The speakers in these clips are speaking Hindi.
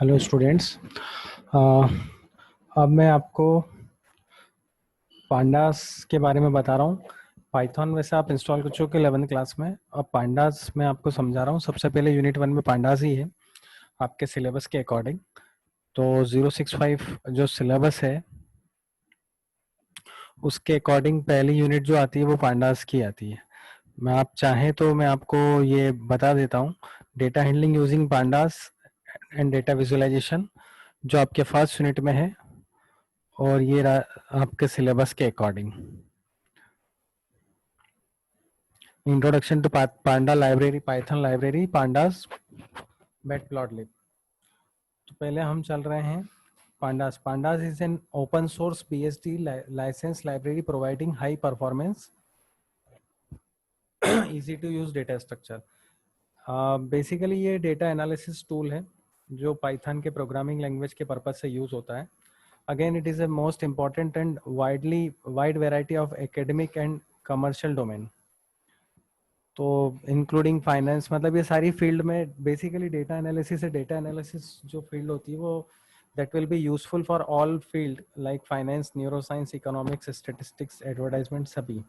Hello students. अब मैं आपको पांडास के बारे में बता रहा हूँ। पाइथन वैसे आप इंस्टॉल कर चुके 11th क्लास में। अब पांडास मैं आपको समझा रहा हूँ। सबसे पहले यूनिट 1 में पांडास ही है आपके सिलेबस के अकॉर्डिंग। तो 065 जो सिलेबस है उसके अकॉर्डिंग पहली यूनिट जो आती है वो पांडास की आती है। मैं आप चाहें तो मैं आपको ये बता देता हूँ। Data handling using pandas and data visualisation जो आपके फर्स्ट यूनिट में है, और ये आपके सिलेबस के according. Introduction to panda library, Python library, pandas, Matplotlib. तो पहले हम चल रहे हैं pandas. Pandas is an open source BSD licence library providing high performance easy to use data structure. Basically ये डेटा एनालिसिस टूल है जो पाइथन के प्रोग्रामिंग लैंग्वेज के पर्पज से यूज होता है। Again it is a most important and wide variety of academic and commercial domain. तो इंक्लूडिंग फाइनेंस, मतलब ये सारी फील्ड में बेसिकली डेटा एनालिसिस है। डेटा एनालिसिस जो फील्ड होती है वो that will be useful for all field like finance, neuroscience, economics, statistics, advertisement, सभी।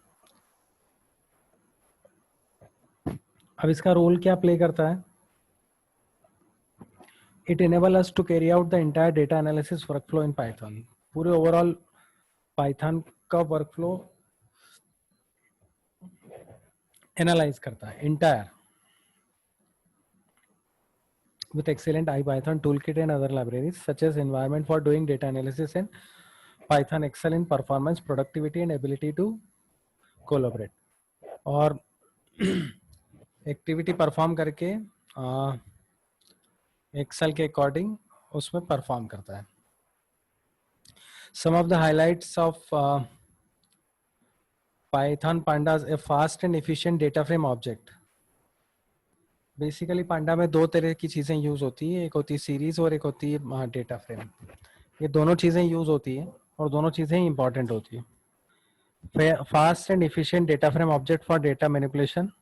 अब इसका रोल क्या प्ले करता है? It enable us to carry out the entire data analysis workflow in Python. पूरे ओवरऑल पाइथन का वर्कफ्लो एनालाइज करता है entire with excellent IPython toolkit and other libraries such as environment for doing data analysis and Python excel in performance, productivity and ability to collaborate। और एक्टिविटी परफॉर्म करके एक्सेल के अकॉर्डिंग उसमें परफॉर्म करता है। Some of the highlights of Python pandas, a fast and efficient data frame object. Basically panda में दो तरह की चीज़ें यूज होती है, एक होती है सीरीज और एक होती है डेटा फ्रेम। ये दोनों चीज़ें यूज होती है और दोनों चीज़ें इंपॉर्टेंट होती है। Fast and efficient data frame object for data manipulation,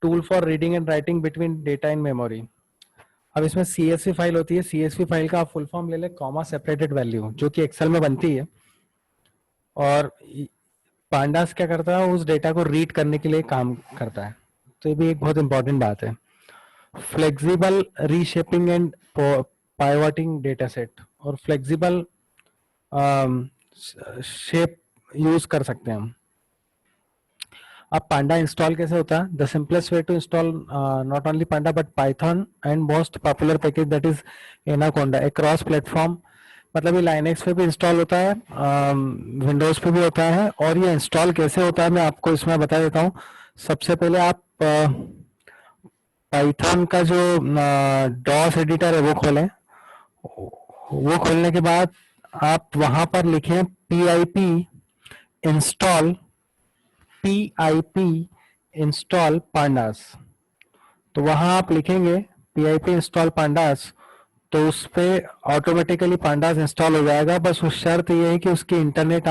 tool for reading and writing between data in memory। अब इसमें CSV फाइल होती है। CSV फाइल का आप फुल फॉर्म ले ले, कॉमा सेपरेटेड वैल्यू, जो कि एक्सेल में बनती है। और पांडास क्या करता है, उस डेटा को रीड करने के लिए काम करता है। तो ये भी एक बहुत इंपॉर्टेंट बात है। Flexible reshaping and pivoting data set, और फ्लेक्सिबल शेप यूज कर सकते हैं हम। अब पांडा इंस्टॉल कैसे होता है? The simplest way to install not only panda but Python and most popular package that is Anaconda across platform. मतलब ये लाइनेक्स पे भी इंस्टॉल होता है, विंडोज पे भी होता है। और ये इंस्टॉल कैसे होता है मैं आपको इसमें बता देता हूँ। सबसे पहले आप पाइथन का जो डॉस एडिटर है वो खोलें। वो खोलने के बाद आप वहां पर लिखें PIP install, PIP install pandas. तो वहां आप लिखेंगे PIP इंस्टॉल पांडास, तो उस पर ऑटोमेटिकली पांडास इंस्टॉल हो जाएगा। बस उस शर्त ये है कि उसकी इंटरनेट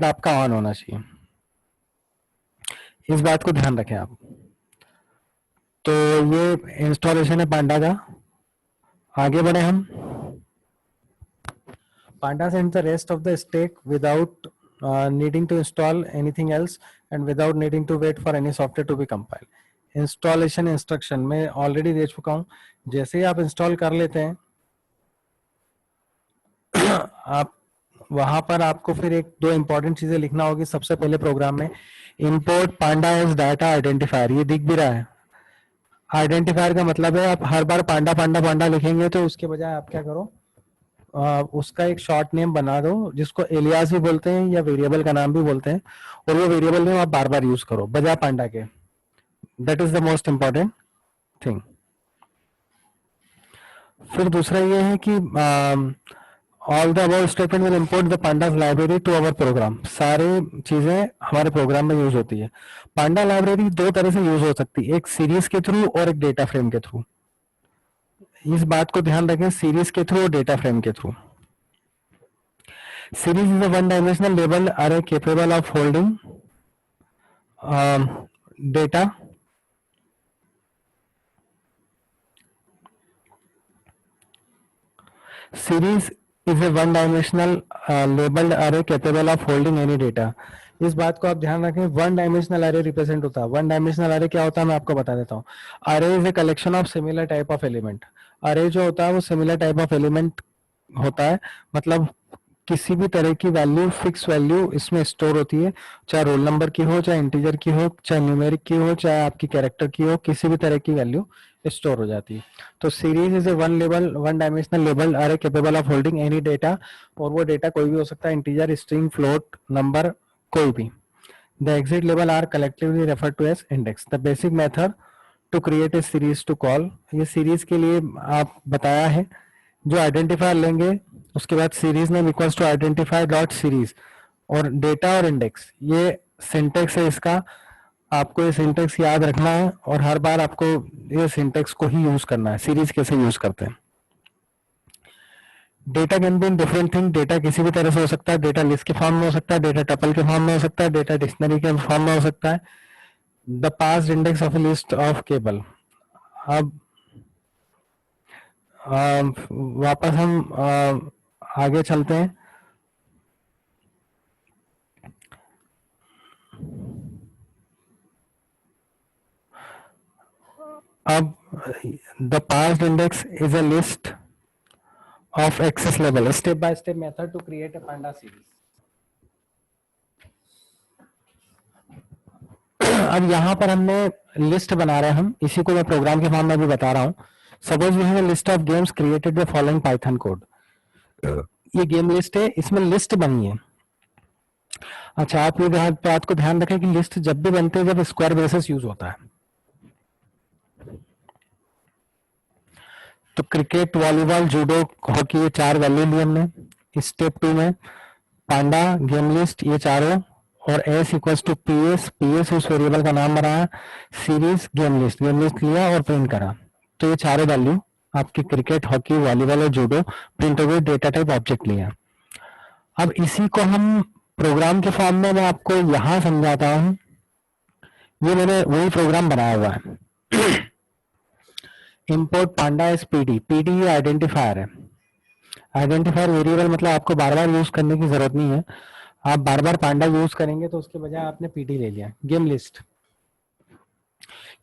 आपका ऑन होना चाहिए। इस बात को ध्यान रखें आप। तो ये इंस्टॉलेशन है पांडा का। आगे बढ़े हम। Pandas and the rest of the stack without needing to install anything else and without needing to wait for any software to be compiled। Installation instruction मैं ऑलरेडी दे चुका हूं। जैसे ही आप इंस्टॉल कर लेते हैं आप वहां पर आपको फिर एक दो इंपॉर्टेंट चीजें लिखना होगी। सबसे पहले प्रोग्राम में इंपोर्ट पांडा एज डाटा आइडेंटिफायर, ये दिख भी रहा है। आइडेंटिफायर का मतलब है आप हर बार पांडा पांडा पांडा लिखेंगे तो उसके बजाय आप क्या करो, उसका एक शॉर्ट नेम बना दो जिसको एलियास भी बोलते हैं या वेरिएबल का नाम भी बोलते हैं, और वो वेरिएबल नेम आप बार बार यूज करो बजाय पांडा के। That is the most important thing. फिर दूसरा ये है कि all the above statement will import the pandas library to our program. सारे चीजें हमारे प्रोग्राम में यूज होती है। पांडा लाइब्रेरी दो तरह से यूज हो सकती है, एक सीरीज के थ्रू और एक डेटा फ्रेम के थ्रू। इस बात को ध्यान रखें, सीरीज के थ्रू और डेटा फ्रेम के through. Series is a one-dimensional label array capable of holding data series is a one dimensional labelled array capable of holding any data. इस बात को आप ध्यान रखें, वन डायमेंशनल अरे रिप्रेजेंट होता है. वन डायमेंशनल अरे क्या होता है मैं आपको बता देता हूँ. अरे is a collection of similar type of element. अरे जो होता है वो सिमिलर टाइप ऑफ एलिमेंट होता है, मतलब किसी भी तरह की वैल्यू, फिक्स वैल्यू इसमें स्टोर होती है, चाहे रोल नंबर की हो, चाहे इंटीजर की हो, चाहे न्यूमेरिक की हो, चाहे आपकी कैरेक्टर की हो, किसी भी तरह की वैल्यू स्टोर हो जाती है. तो series is a one dimensional label array capable of holding any data. और वो डेटा कोई भी हो सकता है, इंटीजर, स्ट्रिंग, फ्लोट, नंबर, कोई भी. The exit label are collectively refer to as index. The basic method to create a series to call. ये सीरीज के लिए आप बताया है, जो आइडेंटिफायर लेंगे उसके बाद series name equals to identifier dot series और डेटा और इंडेक्स, ये सिंटेक्स है इसका. आपको ये सिंटेक्स याद रखना है और हर बार आपको ये सिंटेक्स को ही यूज करना है. सीरीज कैसे यूज करते हैं. Data can be in different thing. Data किसी भी तरह से हो सकता है. डेटा लिस्ट के फॉर्म में हो सकता है, डेटा टपल के फॉर्म में हो सकता है, डेटा डिक्शनरी के फॉर्म में हो सकता है. The past index of a list of cable. अब वापस हम आगे चलते हैं. अब the past index is a list of access level. Step by step method to create a panda series. अब यहाँ पर हमने लिस्ट बना रहे हैं हम, इसी को मैं प्रोग्राम के फॉर्म में भी बता रहा हूँ. Suppose we have a list of games created by following Python code. ये गेम लिस्ट है, इसमें लिस्ट बनी है. अच्छा, आप ये बात को ध्यान रखें कि लिस्ट जब भी बनते हैं जब स्क्वायर ब्रेसेस यूज होता है. तो क्रिकेट, वॉलीबॉल, जूडो, हॉकी, ये 4 वैल्यू ली हमने. स्टेप 2 में पांडा, गेम लिस्ट, ये चारों, और S equals to P S. P S उस वेरिएबल का नाम बनाया. सीरीज, गेम लिस्ट लिया और प्रिंट करा. तो ये चारों वैल्यू आपकी क्रिकेट, हॉकी, वॉलीबॉल और जूडो प्रिंट हो गई. डेटा टाइप ऑब्जेक्ट लिया. अब इसी को हम प्रोग्राम के फॉर्म में मैं आपको यहां समझाता हूं. ये मैंने वही प्रोग्राम बनाया हुआ है. इंपोर्ट पांडा एस पीडी. पीडी ये आइडेंटिफायर है. आइडेंटिफायर वेरिएबल मतलब आपको बार बार यूज करने की जरूरत नहीं है. आप बार बार पांडा यूज करेंगे तो उसके बजाय आपने पीडी ले लिया. Game list,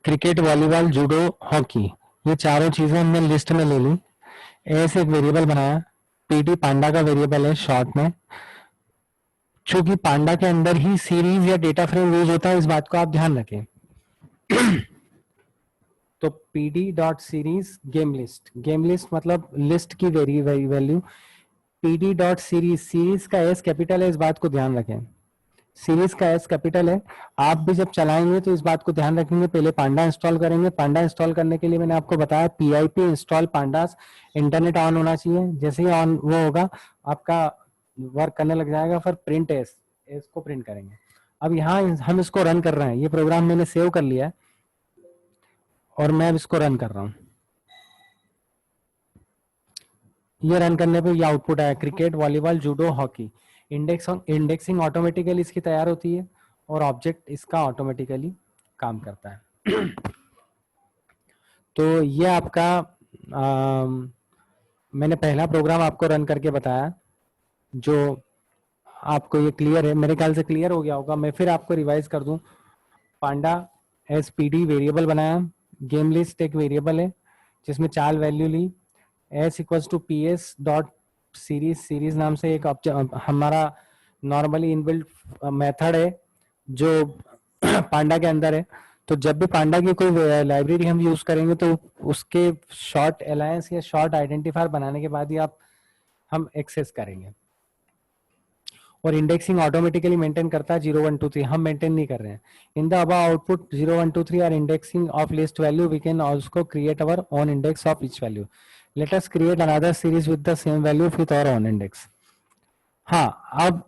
cricket, volleyball, judo, hockey, ये चारों चीजें हमने लिस्ट में ले ली. ऐसे एक वेरिएबल बनाया. पीडी पांडा का वेरिएबल है शॉर्ट में. चूंकि पांडा के अंदर ही सीरीज या डेटा फ्रेम यूज होता है, इस बात को आप ध्यान रखें. तो PD dot series game list मतलब लिस्ट की value. PD dot series, series का एस कैपिटल है, इस बात को ध्यान रखें. सीरीज का एस कैपिटल है. आप भी जब चलाएंगे तो इस बात को ध्यान रखेंगे, पहले पांडा इंस्टॉल करेंगे. पांडा इंस्टॉल करने के लिए मैंने आपको बताया PIP install pandas. Internet on होना चाहिए. जैसे ही ऑन वो होगा आपका वर्क करने लग जाएगा. फिर प्रिंट एस, एस को प्रिंट करेंगे. अब यहाँ हम इसको रन कर रहे हैं. ये प्रोग्राम मैंने सेव कर लिया है और मैं अब इसको रन कर रहा हूँ. ये रन करने पे ये आउटपुट आया, cricket, volleyball, judo, hockey. Indexing automatically इसकी तैयार होती है और ऑब्जेक्ट इसका ऑटोमेटिकली काम करता है. तो ये आपका मैंने पहला प्रोग्राम आपको रन करके बताया, जो आपको ये क्लियर है. मेरे ख्याल से क्लियर हो गया होगा. मैं फिर आपको रिवाइज कर दूं. पांडा एस पीडी वेरिएबल बनाया. गेम लिस्ट एक वेरिएबल है जिसमें 4 वैल्यू ली. S equals to P S dot series, series नाम से एक हमारा नॉर्मली इनबिल्ट मेथड है जो पांडा के अंदर है. तो जब भी पांडा की कोई लाइब्रेरी हम यूज करेंगे तो उसके शॉर्ट अलायंस या शॉर्ट आइडेंटिफायर बनाने के बाद ही आप हम एक्सेस करेंगे. और इंडेक्सिंग ऑटोमेटिकली मेंटेन करता है 0 1 2 3. हम मेंटेन नहीं कर रहे हैं. In the above output 0 1 2 3 are indexing of list value. We can also create our own index of each value. Let us create another series with the same value with our own index. हाँ, अब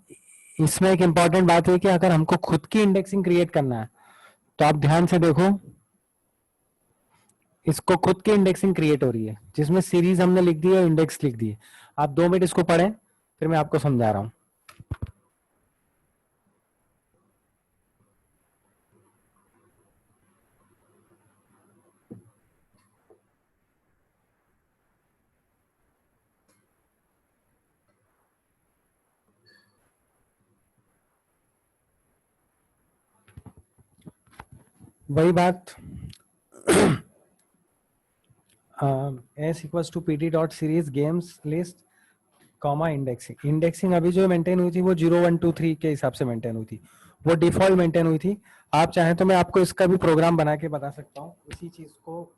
इसमें एक इंपॉर्टेंट बात है कि अगर हमको खुद की इंडेक्सिंग क्रिएट करना है तो आप ध्यान से देखो, इसको खुद की इंडेक्सिंग क्रिएट हो रही है जिसमें सीरीज हमने लिख दी है, इंडेक्स लिख दी है. आप 2 मिनट इसको पढ़ें, फिर मैं आपको समझा रहा हूं. वही बात S equals to P T dot series games list comma indexing. Indexing अभी जो मेंटेन हुई थी वो 0 1 2 3 के हिसाब से मेंटेन हुई थी, वो डिफॉल्ट मेंटेन हुई थी। आप चाहें तो मैं आपको इसका भी प्रोग्राम बना के बता सकता हूँ इसी चीज को।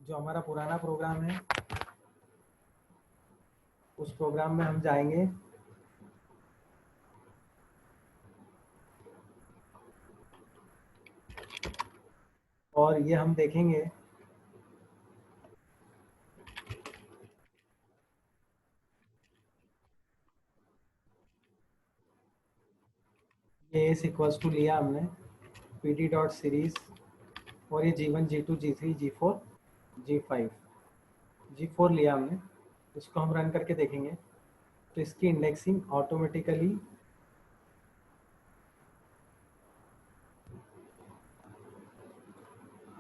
जो हमारा पुराना प्रोग्राम है उस प्रोग्राम में हम जाएंगे और ये हम देखेंगे ये एस इक्वल्स टू लिया हमने पी टी डॉट सीरीज और ये G1 G2 G3 G4 G5 G4 लिया हमने। इसको हम रन करके देखेंगे तो इसकी इंडेक्सिंग ऑटोमेटिकली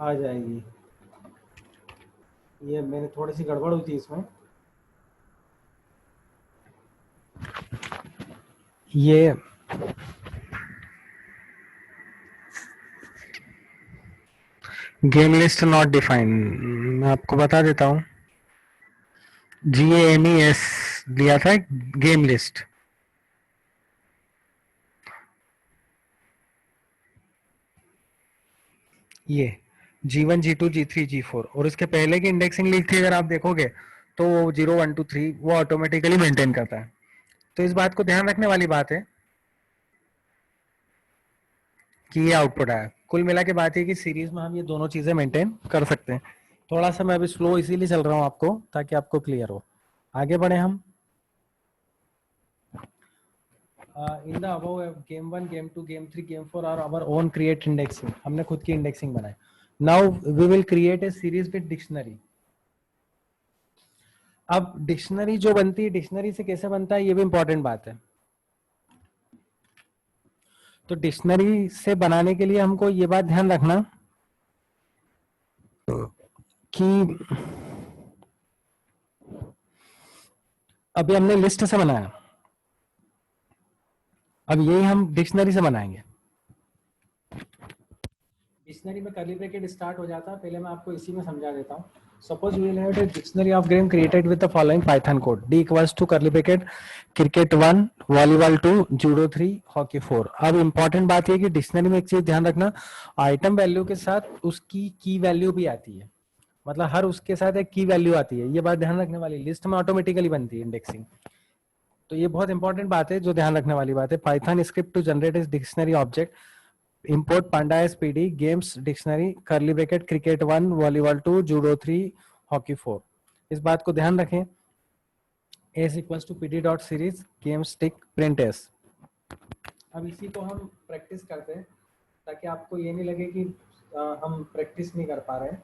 आ जाएगी। ये मैंने थोड़ी सी गड़बड़ हुई थी इसमें। ये गेम लिस्ट नॉट डिफाइन, मैं आपको बता देता हूँ। GAMES दिया था गेम लिस्ट। ये G1 G2 G3 G4 और इसके पहले की इंडेक्सिंग लिख थी, अगर आप देखोगे तो 0 1 2 3 वो ऑटोमेटिकली मेंटेन करता है। तो इस बात को ध्यान रखने वाली बात है कि ये आउटपुट आया। कुल मिला के बात है कि सीरीज में हम ये दोनों चीजें मेंटेन कर सकते हैं। थोड़ा सा मैं अभी स्लो इसीलिए चल रहा हूँ आपको, ताकि आपको क्लियर हो। आगे बढ़े हम। In the above game 1 game 2 game 3 game 4 are our own create indexing, हमने खुद की इंडेक्सिंग बनाई। Now we will create a series with dictionary. अब डिक्शनरी जो बनती है, डिक्शनरी से कैसे बनता है ये भी इंपॉर्टेंट बात है। तो डिक्शनरी से बनाने के लिए हमको ये बात ध्यान रखना कि अभी हमने लिस्ट से बनाया, अब यही हम डिक्शनरी से बनाएंगे। डिक्शनरी में कर्ली ब्रैकेट स्टार्ट हो जाता है, पहले मैं आपको इसी में समझा देता हूँ। Suppose we will have a dictionary of game created with the following Python code: D equals to curly bracket cricket 1 volleyball 2 judo 3 hockey 4। अब इंपॉर्टेंट बात ये कि डिक्शनरी में एक चीज ध्यान रखना, आइटम वैल्यू के साथ उसकी की वैल्यू भी आती है, मतलब हर उसके साथ एक की वैल्यू आती है। ये बात ध्यान रखने वाली, लिस्ट में ऑटोमेटिकली बनती है इंडेक्सिंग। तो ये बहुत इंपॉर्टेंट बात है जो ध्यान रखने वाली बात है। पाइथन स्क्रिप्ट टू जनरेट इस dictionary object import pandas pd games dictionary curly bracket cricket 1 volleyball 2 judo 3 hockey 4। इस बात को ध्यान रखें। s equals to pd dot series game stick print s। अब इसी को हम प्रैक्टिस करते हैं ताकि आपको ये नहीं लगे कि हम प्रैक्टिस नहीं कर पा रहे हैं।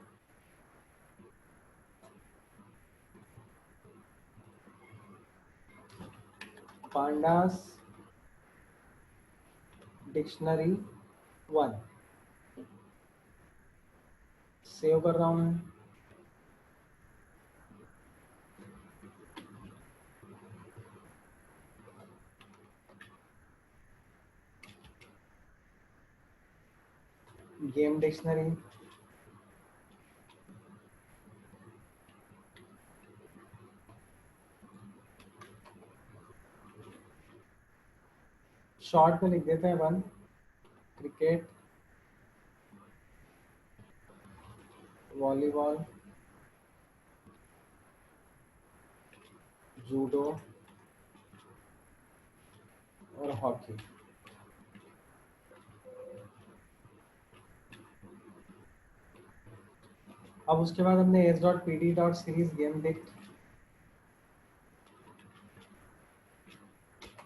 pandas डिक्शनरी 1 सेव कर रहा हूं मैं। गेम डिक्शनरी शॉर्ट में लिख देते हैं 1 क्रिकेट वॉलीबॉल जूडो और हॉकी। अब उसके बाद हमने s.pd.series गेम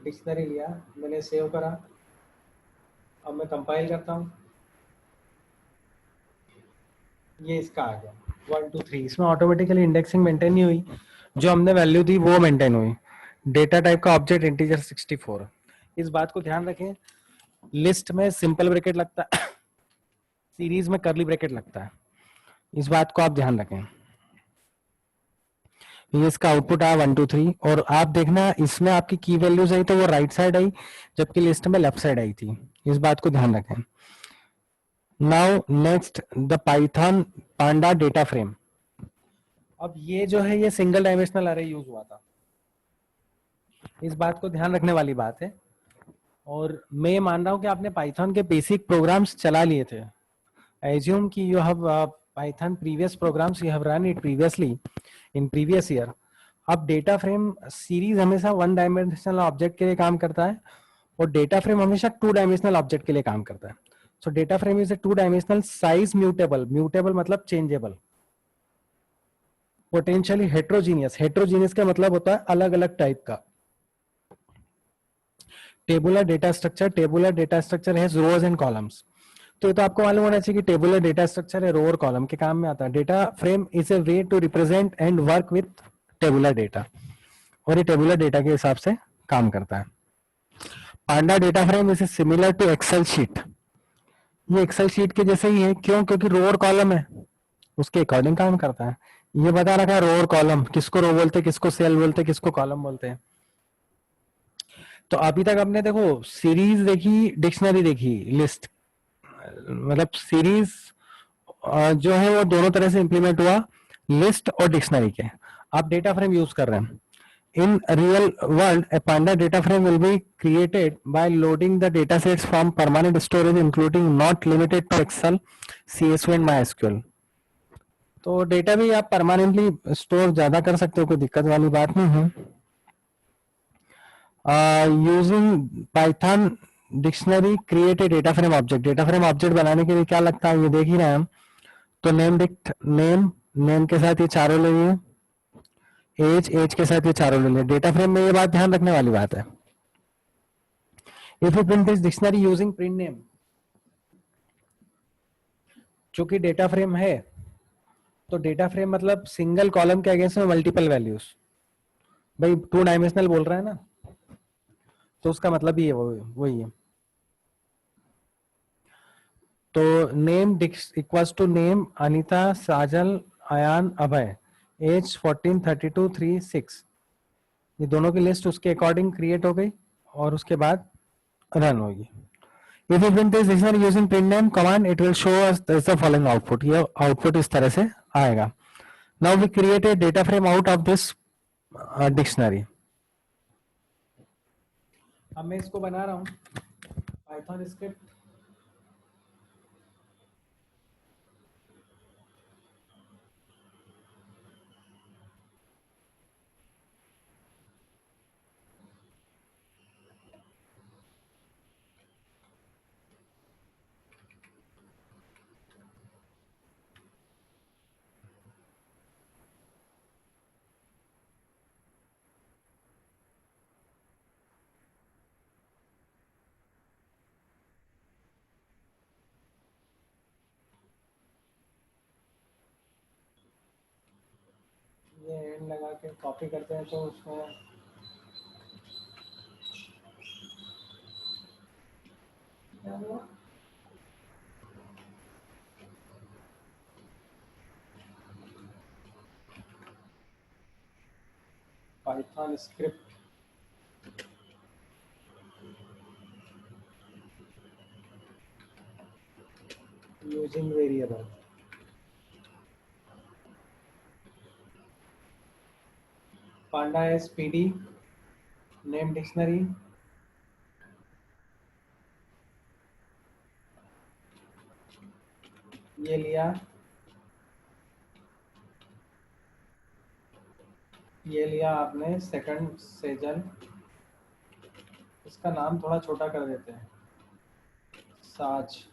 डिक्शनरी लिया, मैंने सेव करा। अब मैं कंपाइल करता हूँ, ये इसका आ गया 1 2 3। इसमें ऑटोमेटिकली इंडेक्सिंग मेंटेन नहीं हुई, जो हमने वैल्यू दी वो मेंटेन हुई। डेटा टाइप का ऑब्जेक्ट इंटीजर 64। इस बात को ध्यान रखें, लिस्ट में सिंपल ब्रैकेट लगता है, सीरीज में कर्ली ब्रैकेट लगता है। इस बात को आप ध्यान रखें। ये इसका आउटपुट आया 1 2 3, और आप देखना इसमें आपकी की वैल्यूज आई तो वो राइट साइड आई, जबकि लिस्ट में लेफ्ट साइड आई थी। इस बात को ध्यान रखें। Now next the Python Panda data frame. अब ये जो है ये सिंगल डायमेंशनल अरे यूज हुआ था, इस बात को ध्यान रखने वाली बात है। और मैं ये मान रहा हूं कि आपने पाइथन के बेसिक प्रोग्राम्स चला लिए थे। आई एज्यूम कि you have Python previous programs you have run it previously in previous year. अब डेटा फ्रेम सीरीज हमेशा 1 डायमेंशनल ऑब्जेक्ट के लिए काम करता है, और डेटा फ्रेम हमेशा 2 डायमेंशनल ऑब्जेक्ट के लिए काम करता है। सो data frame is A 2 dimensional size mutable, mutable मतलब चेंजेबल, पोटेंशियली हेट्रोजीनियस, हेट्रोजीनियस का मतलब होता है अलग अलग टाइप का। Tabular data structure, tabular data structure है रोज एंड कॉलम्स। तो ये तो आपको मालूम होना चाहिए कि टेबुलर डेटा स्ट्रक्चर है रो और कॉलम के काम में आता है। Data frame is a way to represent and work with tabular data, और ये टेबुलर डेटा के हिसाब से काम करता है। Panda data frame is similar to Excel sheet. ये एक्सेल शीट के जैसे ही है, क्यों? क्योंकि रो और कॉलम है, उसके अकॉर्डिंग काम करता है। ये बता रखा है रो और कॉलम, किसको रो बोलते हैं, किसको सेल बोलते हैं, किसको कॉलम बोलते हैं। तो अभी तक आपने देखो सीरीज देखी, डिक्शनरी देखी, लिस्ट, मतलब सीरीज जो है वो दोनों तरह से इंप्लीमेंट हुआ, लिस्ट और डिक्शनरी के। आप डेटा फ्रेम यूज कर रहे हैं। In real world, a Panda data frame will be created by loading the data sets from permanent storage, including not limited to Excel, CSV and MySQL. तो डेटा भी आप परमानेंटली स्टोर ज्यादा कर सकते हो, कोई दिक्कत वाली बात नहीं है। Using Python dictionary create a data frame object. Data frame object बनाने के लिए क्या लगता है ये देख ही रहे हैं हम। तो नेम डिक्ट, नेम, नेम के साथ ये चारों ले लिए, एज, एज के साथ ये चारों ले लिए। डेटा फ्रेम में ये बात ध्यान रखने वाली बात है। If you print this dictionary using print name, चूंकि डेटा फ्रेम है, तो डेटा फ्रेम मतलब सिंगल कॉलम के अगेंस्ट में मल्टीपल वैल्यूज। भाई 2 डायमेंशनल बोल रहा है ना, तो उसका मतलब ही है वही है। तो name equals to name Anita, Sajal, Ayan, Abhay, as 14, 32, 3, 6। ये दोनों की लिस्ट उसके अकॉर्डिंग क्रिएट हो गई और उसके बाद रन होगी। If you print this dictionary using print name command, it will show us the following output. ये output इस तरह से आएगा। Now we create a data frame out of this dictionary. अब मैं इसको बना रहा हूँ Python स्क्रिप्ट। ये एंड लगा के कॉपी करते हैं तो उसमें क्या हुआ? Python script using variable. Panda is PD, name dictionary, ये लिया, ये लिया आपने सेकंड सेजल, इसका नाम थोड़ा छोटा कर देते हैं, साज,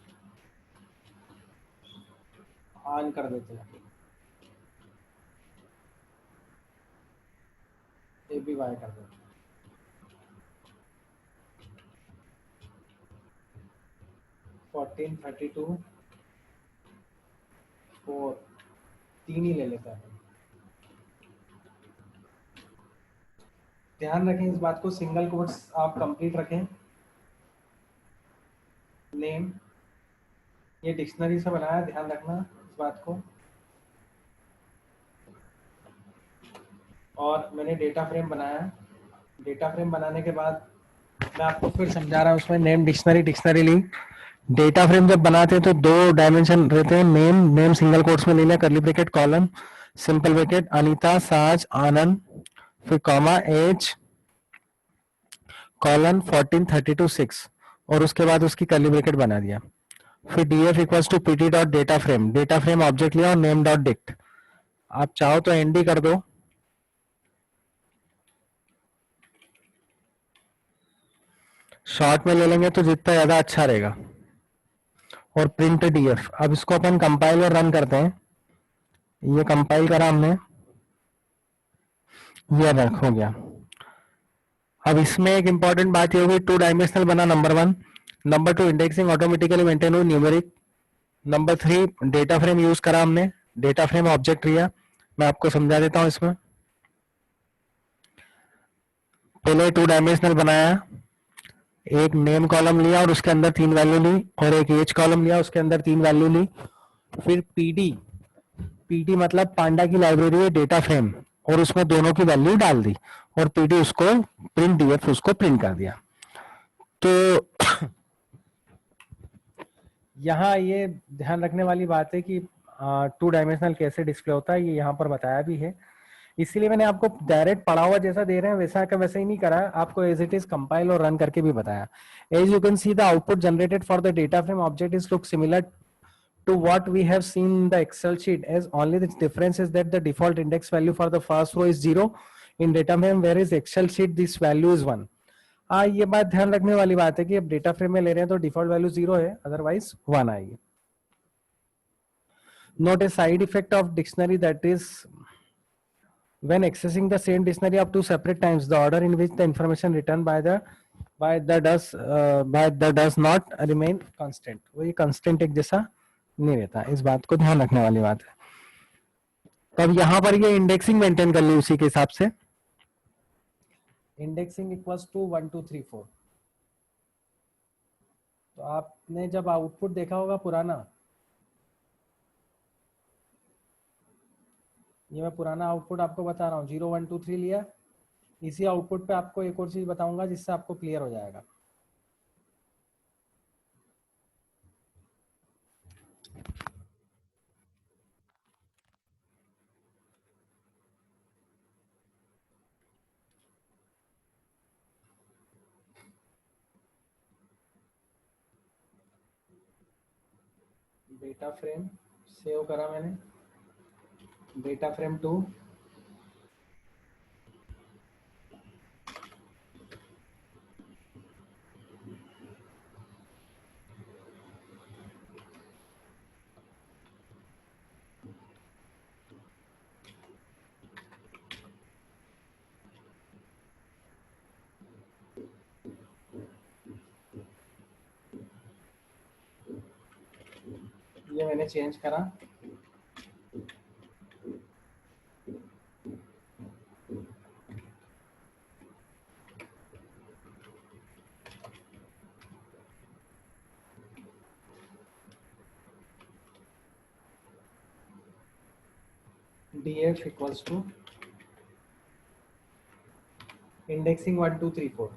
आन कर देते हैं, ए बी वाई कर देते हैं। 14, 32, 4, 3 ही ले लेता है। ध्यान रखें इस बात को, सिंगल कोट्स आप कंप्लीट रखें। नेम ये डिक्शनरी से बनाया, ध्यान रखना इस बात को। और मैंने डेटा फ्रेम बनाया। डेटा फ्रेम बनाने के बाद मैं आपको फिर समझा रहा हूँ, उसमें नेम डिक्शनरी ली। डेटा फ्रेम जब बनाते हैं तो दो डायमेंशन रहते हैं, नेम सिंगल कोट्स में ले लिया, curly bracket, colon, simple bracket, Anita, साज, आनंद, फिर कॉमा, एज, कॉलन 1432 6, और उसके बाद उसकी कर्ली ब्रैकेट बना दिया। फिर df equals to pt dot data frame object लिया और नेम डॉट डिक्ट। आप चाहो तो एनडी कर दो, शॉर्ट में ले लेंगे तो जितना ज्यादा अच्छा रहेगा। और प्रिंट df, अब इसको अपन कंपाइल और रन करते हैं। ये कंपाइल करा हमने, ये रन हो गया। अब इसमें एक इंपॉर्टेंट बात ये होगी, टू डायमेंशनल बना number 1, number 2 indexing automatically maintain हो numeric, number 3 data frame use करा हमने, डेटा फ्रेम ऑब्जेक्ट लिया। मैं आपको समझा देता हूं। इसमें पहले टू डायमेंशनल बनाया, एक नेम कॉलम लिया और उसके अंदर 3 वैल्यू ली, और एक एज कॉलम लिया, उसके अंदर 3 वैल्यू ली। फिर पीडी मतलब पांडा की लाइब्रेरी है डेटा फ्रेम, और उसमें दोनों की वैल्यू डाल दी, और पीडी उसको प्रिंट डीएफ उसको प्रिंट कर दिया। तो यहाँ ये ध्यान रखने वाली बात है कि टू डायमेंशनल कैसे डिस्प्ले होता है, ये यहाँ पर बताया भी है। इसीलिए मैंने आपको डायरेक्ट पढ़ा हुआ जैसा दे रहे हैं वैसा का वैसे ही नहीं करा, आपको एज इट इज कंपाइल और रन करके भी बताया। As you can see the output generated for the data frame object is look similar to what we have seen in the Excel sheet, as only the difference is that the default index value for the first row is 0 in data frame, whereas Excel sheet this value is 1. हाँ, ये बात ध्यान रखने वाली बात है कि अब डेटा फ्रेम में ले रहे हैं तो डिफॉल्ट वैल्यू 0 है, अदरवाइज 1 आएगी। Note a side effect of dictionary, that is when accessing the same dictionary up to separate times, the order in which the information written by the does not remain constant. वही constant एक जैसा नहीं रहता, इस बात को ध्यान रखने वाली बात है। तब यहां पर ये इंडेक्सिंग मेंटेन कर ली उसी के हिसाब से, इंडेक्सिंग इक्वल्स टू 1 2 3 4। तो आपने जब आउटपुट देखा होगा पुराना, ये मैं पुराना आउटपुट आपको बता रहा हूँ, 0 1 2 3 लिया। इसी आउटपुट पे आपको एक और चीज बताऊंगा जिससे आपको क्लियर हो जाएगा। डेटा फ्रेम सेव करा मैंने, डेटा फ्रेम 2, ये मैंने चेंज करा। df equals to indexing 1 2 3 4।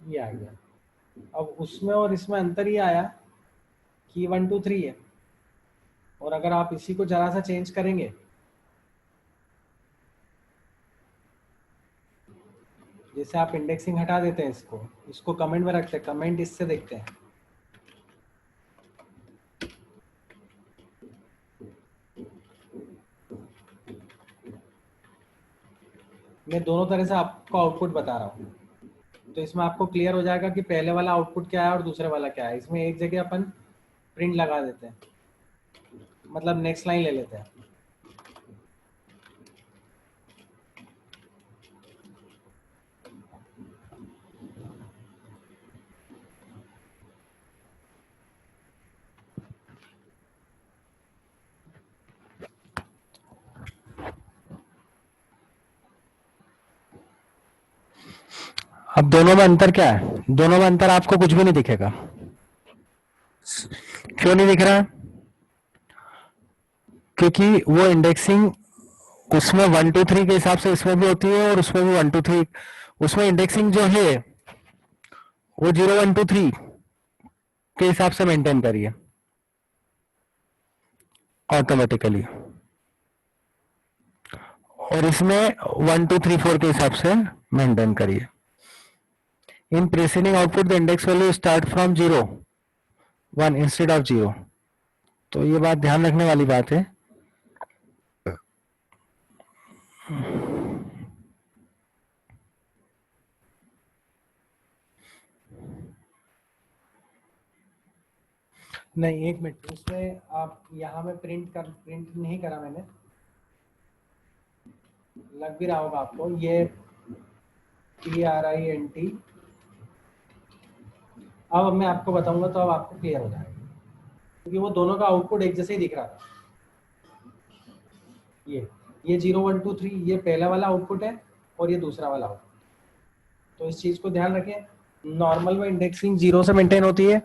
ये आ गया। अब उसमें और इसमें अंतर ये आया कि 1 2 3 है, और अगर आप इसी को जरा सा चेंज करेंगे, जैसे आप इंडेक्सिंग हटा देते हैं, इसको इसको कमेंट में रखते हैं, कमेंट इससे देखते हैं। मैं दोनों तरह से आपको आउटपुट बता रहा हूँ, तो इसमें आपको क्लियर हो जाएगा कि पहले वाला आउटपुट क्या है और दूसरे वाला क्या है। इसमें एक जगह अपन प्रिंट लगा देते हैं, मतलब नेक्स्ट लाइन ले लेते हैं। अब दोनों में अंतर क्या है? दोनों में अंतर आपको कुछ भी नहीं दिखेगा। क्यों नहीं दिख रहा? क्योंकि वो इंडेक्सिंग उसमें 1 2 3 के हिसाब से इसमें भी होती है और उसमें भी 1 2 3। उसमें इंडेक्सिंग जो है वो 0 1 2 3 के हिसाब से मेंटेन करिए ऑटोमेटिकली, और इसमें 1 2 3 4 के हिसाब से मेंटेन करिए। इन preceding output the index value start from 0 1 instead of 0। तो ये बात ध्यान रखने वाली बात है। नहीं, एक मिनट, उसमें आप यहाँ में प्रिंट नहीं करा मैंने, लग भी रहा होगा आपको ये PRINT। अब मैं आपको बताऊंगा तो अब आपको क्लियर हो जाएगा, क्योंकि वो दोनों का आउटपुट एक जैसे ही दिख रहा था। ये 0 1 2 3 ये पहला वाला आउटपुट है और ये दूसरा वाला आउटपुट। तो इस चीज को ध्यान रखें। नॉर्मल में इंडेक्सिंग 0 से मेंटेन होती है,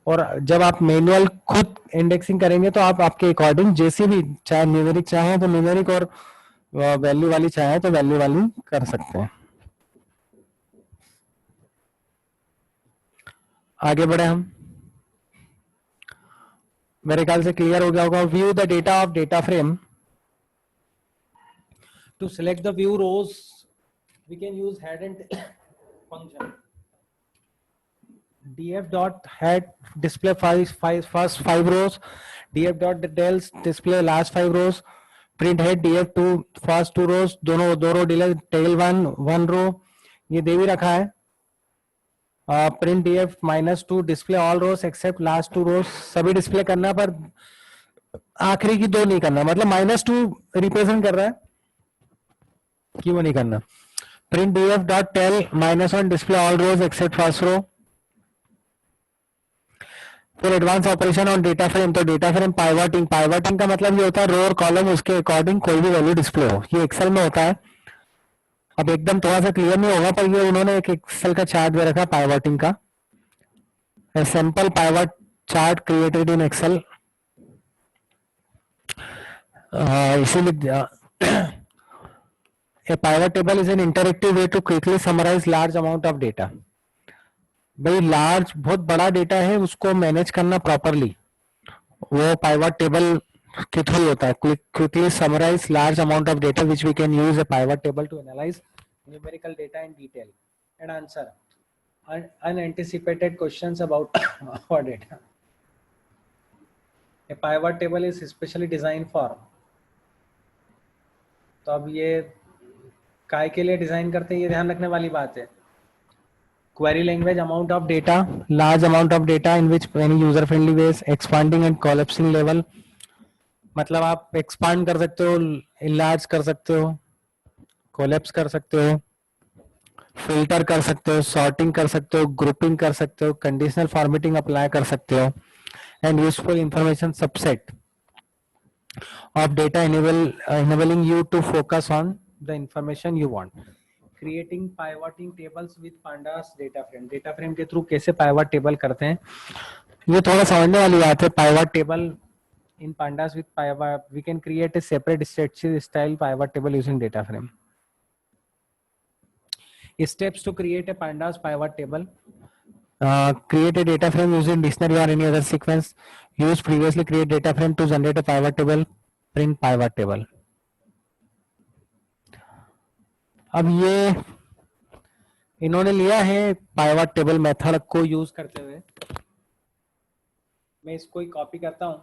और जब आप मैनुअल खुद इंडेक्सिंग करेंगे तो आप आपके अकॉर्डिंग जैसे भी, चाहे न्यूमेरिक चाहे तो न्यूमेरिक, और वैल्यू वाली चाहे तो वैल्यू वाली कर सकते हैं। आगे बढ़े हम। मेरे ख्याल से क्लियर हो गया होगा। View the data of data frame. To select the view rows we can use head and function. df dot head display first 5 rows, df dot details display last 5 rows, print head df to first 2 rows, दोनों 2 रो tail 1 रो, ये दे भी रखा है। Print df -2 display all rows accept last 2 रोज, सभी डिस्प्ले करना पर आखिरी की 2 नहीं करना, मतलब -2 रिप्रेजेंट कर रहा है कि वो नहीं करना। Print df dot tail -1 display all rows except first row. फिर advance operation on data frame. तो डेटा फ्रेम पाइवटिंग, पाइवटिंग का मतलब ये होता है रो और कॉलम उसके अकॉर्डिंग कोई भी वैल्यू डिस्प्ले हो। ये एक्सेल में होता है। अब एकदम थोड़ा सा क्लियर नहीं होगा, पर ये उन्होंने एक एक्सेल का चार्ट दे रखा पाइवटिंग का। Simple pivot chart created in Excel. इसीलिए a pivot table is an interactive way to quickly summarize large amount of data। भाई लार्ज बहुत बड़ा डेटा है, उसको मैनेज करना प्रॉपरली वो पाइवट टेबल के थ्रू होता है। Quickly summarize large amount of data which we can use a pivot table to analyze numerical data in detail and answer unanticipated questions about our data। A pivot table is specially designed for। तो अब ये काय के लिए डिजाइन करते हैं, ये ध्यान रखने वाली बात है। query language amount of data, large amount of data in which any user friendly ways, expanding and collapsing level। मतलब आप एक्सपांड कर सकते हो, इनलार्ज कर सकते हो, कोलैप्स कर सकते हो, फिल्टर कर सकते हो, सॉर्टिंग कर सकते हो, ग्रुपिंग कर सकते हो, कंडीशनल फॉर्मेटिंग अप्लाई कर सकते हो, and useful information subset of data enabling you to focus on the information you want। Creating pivoting tables with pandas data frame. Data frame के थ्रू कैसे पाइवट टेबल करते हैं, ये थोड़ा समझने वाली बात है। Pivot table in pandas with pivot we can create a separate spreadsheet style pivot table using data frame। Steps to create a pandas pivot table: create a data frame using dictionary or any other sequence, use previously create data frame to generate a pivot table, print pivot table। अब ये इन्होंने लिया है पाइवट टेबल मेथड को यूज करते हुए। मैं इसको ही कॉपी करता हूं।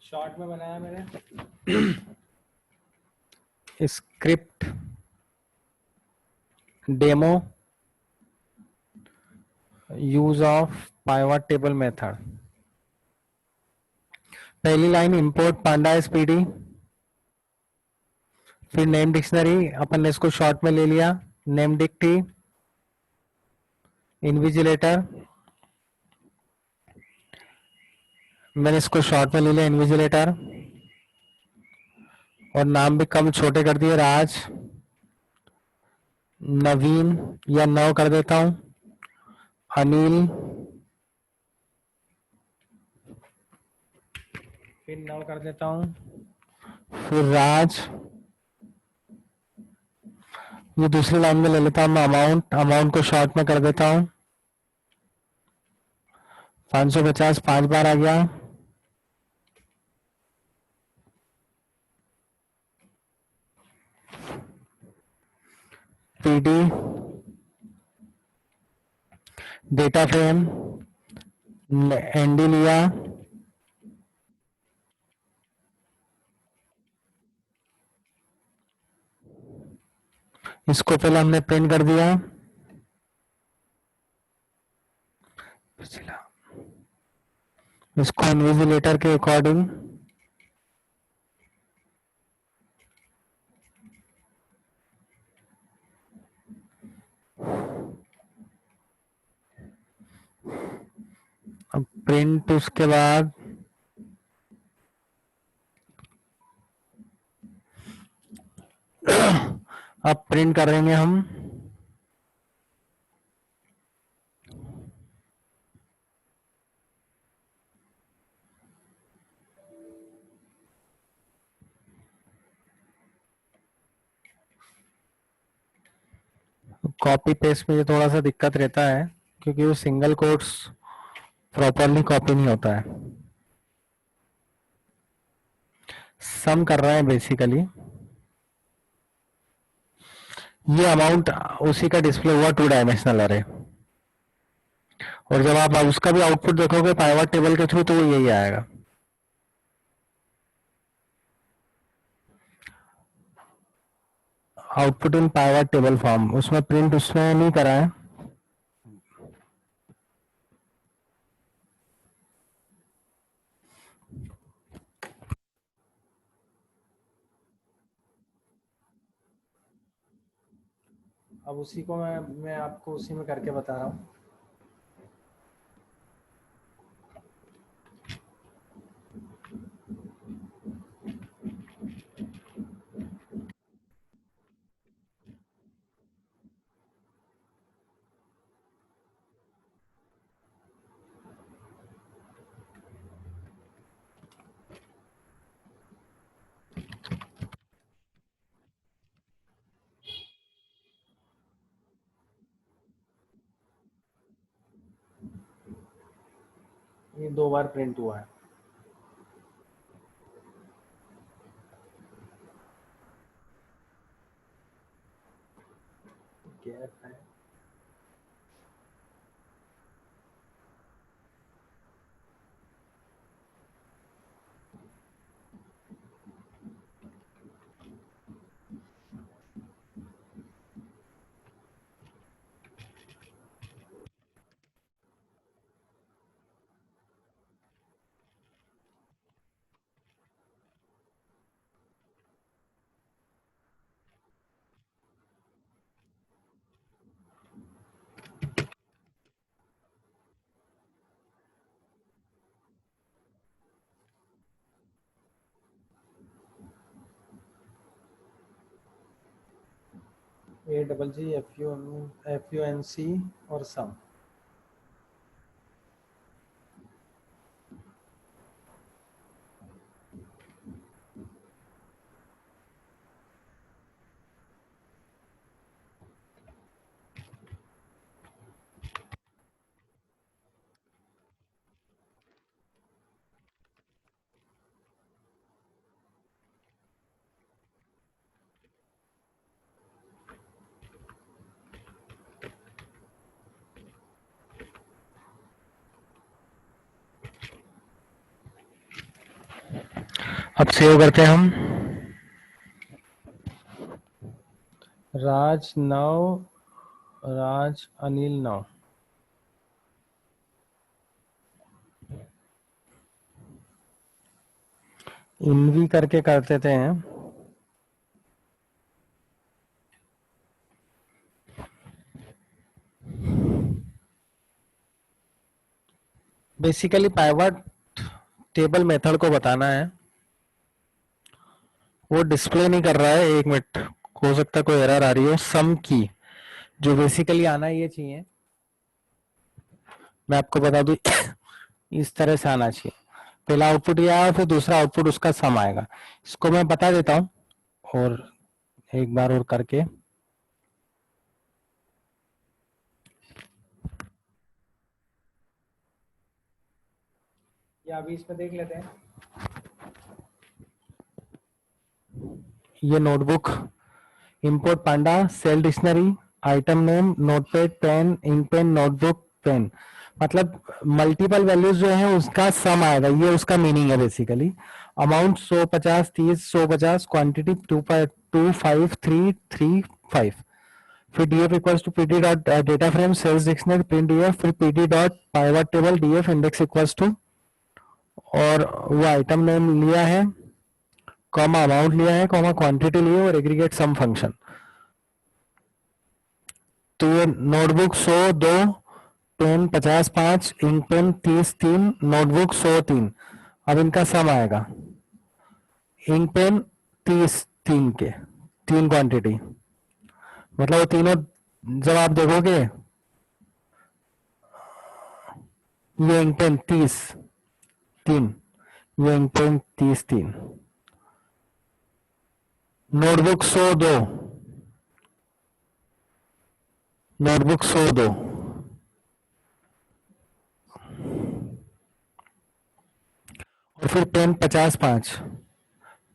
शॉर्ट में बनाया मैंने script demo use of pivot table method. पहली लाइन इंपोर्ट पांडा एसपीडी, फिर नेम डिक्शनरी अपन ने इसको शॉर्ट में ले लिया, नेम डिक्टी, इन्विजिलेटर, मैंने इसको शॉर्ट में ले लिया इन्विजिलेटर, और नाम भी कम छोटे कर दिए, राज, नवीन या नव कर देता हूं, अनिल, फिर नव कर देता हूं, फिर राज, ये दूसरी लाइन में ले लेता हूं मैं अमाउंट, अमाउंट को शॉर्ट में कर देता हूं, 550 5 बार आ गया, पीडी, डेटा फ्रेम, एनडी लिया, इसको पहले हमने प्रिंट कर दिया, इसको इन्विजिलेटर के अकॉर्डिंग अब प्रिंट, उसके बाद अब प्रिंट करेंगे हम कॉपी पेस्ट में, ये थोड़ा सा दिक्कत रहता है क्योंकि वो सिंगल कोट्स प्रॉपरली कॉपी नहीं होता है। सम कर रहे हैं बेसिकली, ये अमाउंट उसी का डिस्प्ले हुआ 2 डायमेंशनल अरे, और जब आप उसका भी आउटपुट देखोगे पाइवट टेबल के थ्रू तो वो यही आएगा। Output in pivot table form, उसमें प्रिंट उसमें नहीं करा है। अब उसी को मैं आपको उसी में करके बता रहा हूँ। ये 2 बार प्रिंट हुआ है। गैप है, AGG FUNC और सम। अब सेव करते हैं हम। राज नव, राज अनिल नव, इनवी करके करते थे हैं। बेसिकली पाइवट टेबल मेथड को बताना है, वो डिस्प्ले नहीं कर रहा है। एक मिनट, हो सकता है कोई एरर आ रही हो। सम की जो बेसिकली आना ये चाहिए, मैं आपको बता दूं इस तरह से आना चाहिए। पहला आउटपुट ये आया, फिर दूसरा आउटपुट उसका सम आएगा। इसको मैं बता देता हूँ और एक बार और करके। या अभी इसमें देख लेते हैं। ये notebook, import panda, sale dictionary, item name, notepad, pen, ink pen, notebook, pen, मतलब मल्टीपल वैल्यूज जो है उसका सम आएगा। ये उसका मीनिंग है बेसिकली। Amount 100, 50, 30, 100, 50, quantity 25335। फिर DF equals to PD dot data frame sales dictionary print DF, फिर PD dot pivot table DF index equals to, और वो आइटम नेम लिया है, कॉमा अमाउंट लिया है, कॉमा क्वांटिटी ली है, और एग्रीगेट सम फंक्शन। तो ये notebook 102, pen 50 5, ink pen 30 3, notebook 103। अब इनका सम आएगा। इंक पेन 30 3 के, तीन क्वांटिटी, मतलब वो तीनों जब आप देखोगे, ये इंक पेन 30 3, ये इंक पेन 30 3, नोटबुक 102, नोटबुक 102, और फिर pen 50 5,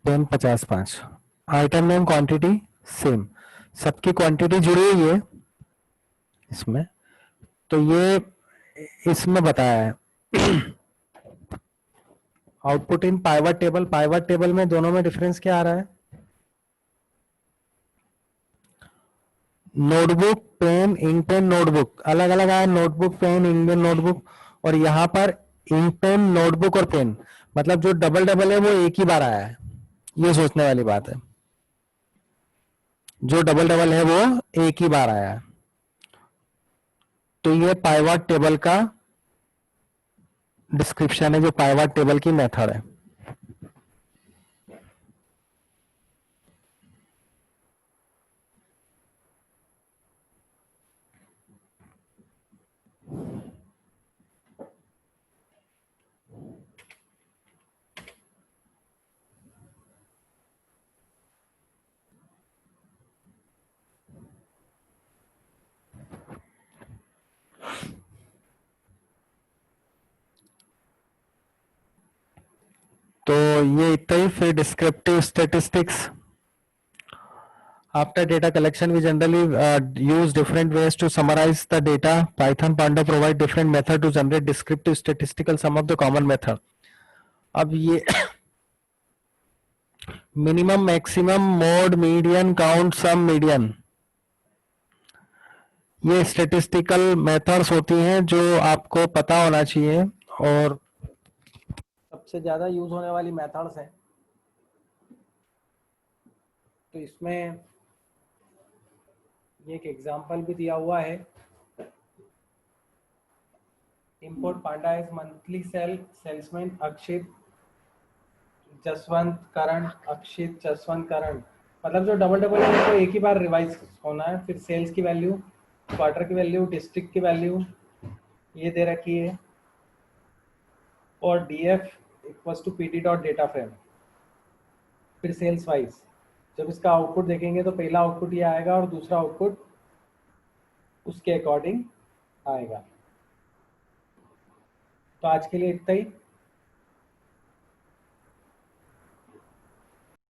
pen 50 5। Item name quantity same, सबकी क्वांटिटी जुड़ी हुई है इसमें। तो ये इसमें बताया है। Output in pivot table, pivot table में दोनों में डिफरेंस क्या आ रहा है? Notebook, pen, ink pen, notebook अलग अलग आया, notebook, pen, ink pen, notebook. और यहां पर इंक पेन, नोटबुक और पेन, मतलब जो डबल डबल है वो एक ही बार आया है। ये सोचने वाली बात है, जो डबल डबल है वो एक ही बार आया है। तो ये पाइवट टेबल का डिस्क्रिप्शन है, जो पाइवट टेबल की मेथड है। तो ये इतना ही। फिर descriptive statistics. After data collection, we generally use different ways to summarize the data. Python Panda provide different method to generate descriptive statistical sum of the common method. अब ये minimum, maximum, mode, median, count, sum, median, ये स्टेटिस्टिकल मेथड्स होती हैं जो आपको पता होना चाहिए, और सबसे ज्यादा यूज होने वाली मेथड्स हैं। तो इसमें ये एक एग्जांपल भी दिया हुआ है। Import panda is monthly salesman Akshit Jaswant Karan, Akshit Jaswant Karan, मतलब जो डबल डबल है वो एक ही बार रिवाइज होना है। फिर सेल्स की वैल्यू, क्वार्टर की वैल्यू, डिस्ट्रिक्ट की वैल्यू ये दे रखी है, और DF equals to PT dot data frame. फिर सेल्स वाइज जब इसका आउटपुट देखेंगे तो पहला आउटपुट ये आएगा और दूसरा आउटपुट उसके अकॉर्डिंग आएगा। तो आज के लिए इतना ही।